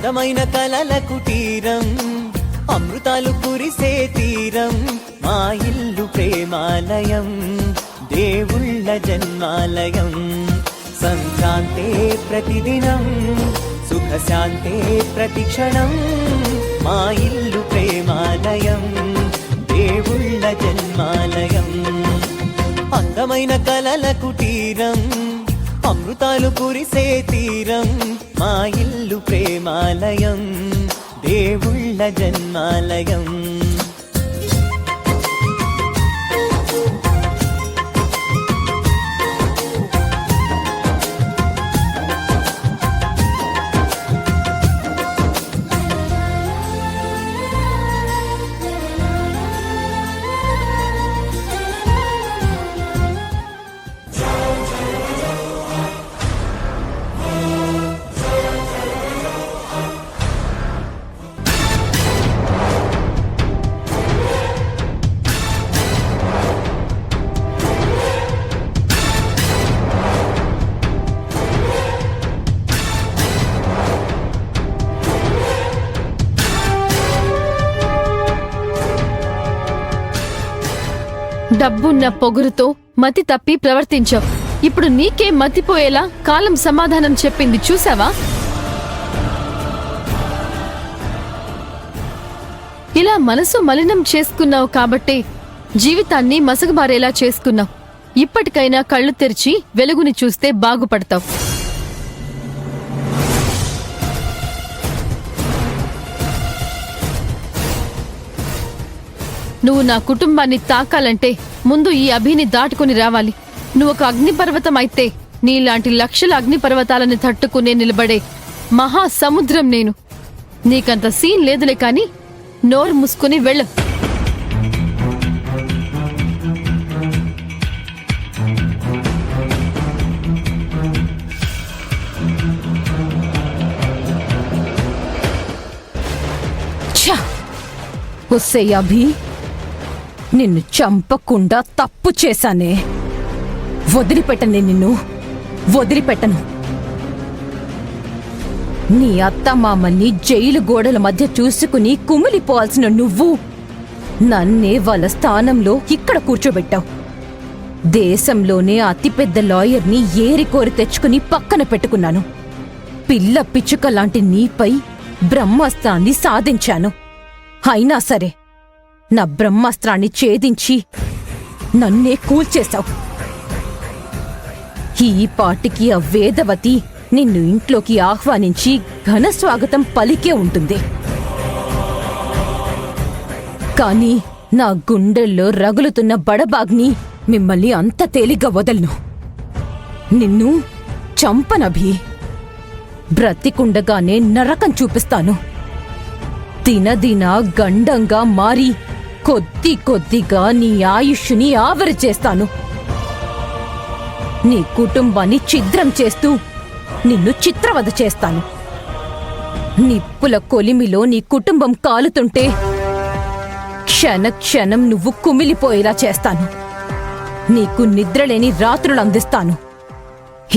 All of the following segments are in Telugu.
అందమైన కలల కుటీరం, అమృతాలు కురిసే తీరం, మా ఇల్లు ప్రేమాలయం, దేవుళ్ళ జన్మాలయం. సంక్రాంతే ప్రతిదినం, సుఖశాంతే ప్రతిక్షణం, మా ఇల్లు ప్రేమాలయం, దేవుళ్ళ జన్మాలయం. అందమైన కలల కుటీరం, అమృతాలు కురిసే తీరం, మా ఇల్లు ప్రేమాలయం, దేవుళ్ళ జన్మాలయం. డబ్బున్న పొగురుతో మతి తప్పి ప్రవర్తించావు. ఇప్పుడు నీకే మతిపోయేలా కాలం సమాధానం చెప్పింది చూసావా? ఇలా మనసు మలినం చేసుకున్నావు కాబట్టే జీవితాన్ని మసకబారేలా చేసుకున్నావు. ఇప్పటికైనా కళ్ళు తెరిచి వెలుగుని చూస్తే బాగుపడతావు. నువ్వు నా కుటుంబాన్ని తాకాలంటే ముందు ఈ అభిని దాటుకుని రావాలి. నువ్వు ఒక అగ్నిపర్వతం అయితే నీలాంటి లక్షల అగ్నిపర్వతాలను తట్టుకునే నిలబడే మహాసముద్రం నేను. నీకంత సీన్ లేదులే కాని నోరు మూసుకుని వెళ్ళు. ఒసే అభి, నిన్ను చంపకుండా తప్పు చేశానే. వదిలిపెట్టనే, నిన్ను వదిలిపెట్టను. నీ అత్తమామల్ని జైలు గోడల మధ్య చూసుకుని కుమిలిపోవాల్సిన నువ్వు నన్నే వాళ్ళ స్థానంలో ఇక్కడ కూర్చోబెట్టావు. దేశంలోనే అతిపెద్ద లాయర్ని ఏరికోరి తెచ్చుకుని పక్కన పెట్టుకున్నాను. పిల్ల పిచ్చుక లాంటి నీపై బ్రహ్మాస్త్రాన్ని సాధించాను. అయినా సరే నా బ్రహ్మాస్త్రాన్ని ఛేదించి నన్నే కూల్చేశావు. ఈ పాటికి ఆ వేదవతి నిన్ను ఇంట్లోకి ఆహ్వానించి ఘన స్వాగతం పలికే ఉంటుంది. కాని నా గుండెల్లో రగులుతున్న బడబాగ్ని మిమ్మల్ని అంత తేలిగ్గా వదలను. నిన్ను చంపనభి. బ్రతికుండగానే నరకం చూపిస్తాను. దినదిన గండంగా మారి కొద్ది కొద్దిగా నీ ఆయుష్ని ఆవరి చేస్తాను. నీ కుటుంబాన్ని ఛిద్రం చేస్తూ నిన్ను చిత్రవధ చేస్తాను. నిప్పుల కొలిమిలో నీ కుటుంబం కాలుతుంటే క్షణ క్షణం నువ్వు కుమిలిపోయేలా చేస్తాను. నీకు నిద్రలేని రాత్రులు అందిస్తాను.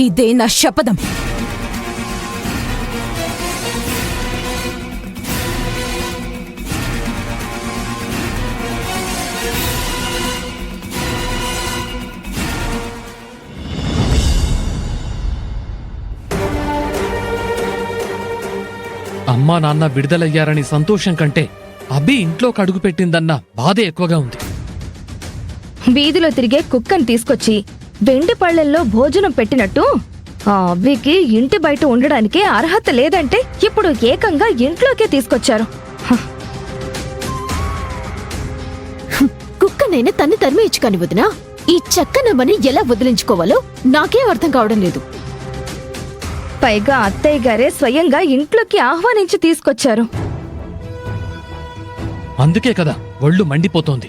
ఇదే నా శపథం. అమ్మా నాన్న విడుదలయ్యారని సంతోషం కంటే అభి ఇంట్లోకి అడుగుపెట్టిందన్న బాధే ఎక్కువగా ఉంది. వీధిలో తిరిగే కుక్కని తీసుకొచ్చి వెండి పళ్ళెల్లో భోజనం పెట్టినట్టు ఆ అబ్బికి ఇంటి బయట ఉండడానికి అర్హత లేదంటే ఇప్పుడు ఏకంగా ఇంట్లోకే తీసుకొచ్చారు. కుక్కనైనా తన్ని తరిమేయచ్చు కాని వదినా, ఈ చక్కనమ్మని ఎలా వదిలించుకోవాలో నాకేం అర్థం కావడం లేదు. పైగా అత్తయ్య గారే స్వయంగా ఇంట్లోకి ఆహ్వానించి తీసుకొచ్చారు. అందుకే కదా ఒళ్ళు మండిపోతోంది.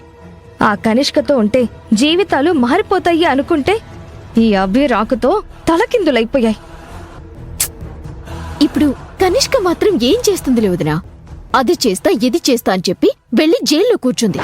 ఆ కనిష్కతో ఉంటే జీవితాలు మారిపోతాయి అనుకుంటే ఈ అబ్బి రాకుతో తలకిందులైపోయాయి. ఇప్పుడు కనిష్క మాత్రం ఏం చేస్తుంది వదినా? అది చేస్తా ఇది చేస్తా అని చెప్పి వెళ్లి జైల్లో కూర్చుంది.